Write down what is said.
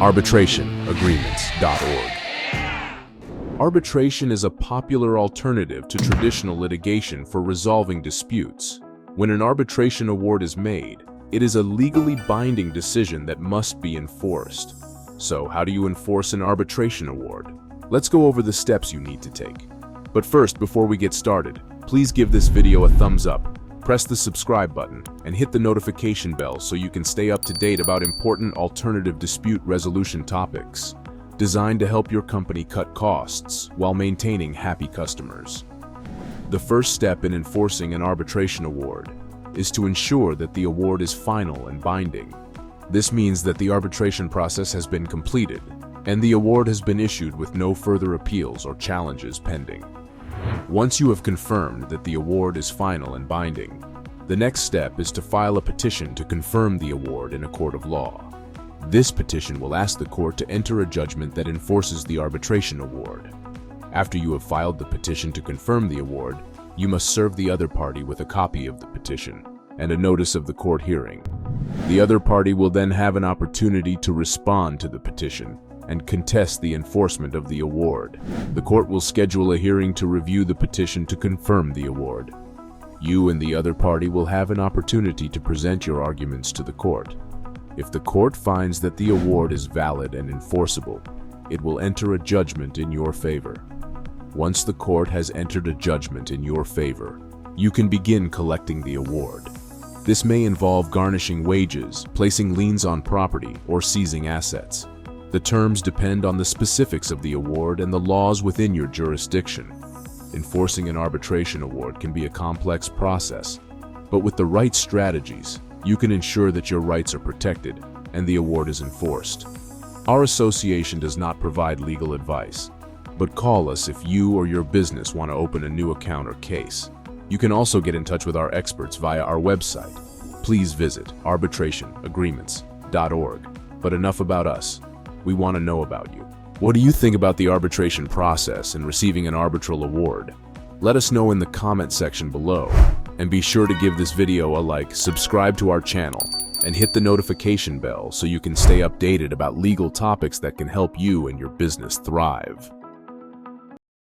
arbitrationagreements.org. Arbitration is a popular alternative to traditional litigation for resolving disputes. When an arbitration award is made, it is a legally binding decision that must be enforced. So, how do you enforce an arbitration award? Let's go over the steps you need to take. But first, before we get started, please give this video a thumbs up, press the subscribe button, and hit the notification bell so you can stay up to date about important alternative dispute resolution topics, designed to help your company cut costs while maintaining happy customers. The first step in enforcing an arbitration award is to ensure that the award is final and binding. This means that the arbitration process has been completed and the award has been issued with no further appeals or challenges pending. Once you have confirmed that the award is final and binding, the next step is to file a petition to confirm the award in a court of law. This petition will ask the court to enter a judgment that enforces the arbitration award. After you have filed the petition to confirm the award, you must serve the other party with a copy of the petition and a notice of the court hearing. The other party will then have an opportunity to respond to the petition and contest the enforcement of the award. The court will schedule a hearing to review the petition to confirm the award. You and the other party will have an opportunity to present your arguments to the court. If the court finds that the award is valid and enforceable, it will enter a judgment in your favor. Once the court has entered a judgment in your favor, you can begin collecting the award. This may involve garnishing wages, placing liens on property, or seizing assets. The terms depend on the specifics of the award and the laws within your jurisdiction. Enforcing an arbitration award can be a complex process, but with the right strategies, you can ensure that your rights are protected and the award is enforced. Our association does not provide legal advice, but call us if you or your business want to open a new account or case. You can also get in touch with our experts via our website. Please visit arbitrationagreements.org. But enough about us. We want to know about you. What do you think about the arbitration process and receiving an arbitral award? Let us know in the comment section below. And be sure to give this video a like, subscribe to our channel, and hit the notification bell so you can stay updated about legal topics that can help you and your business thrive.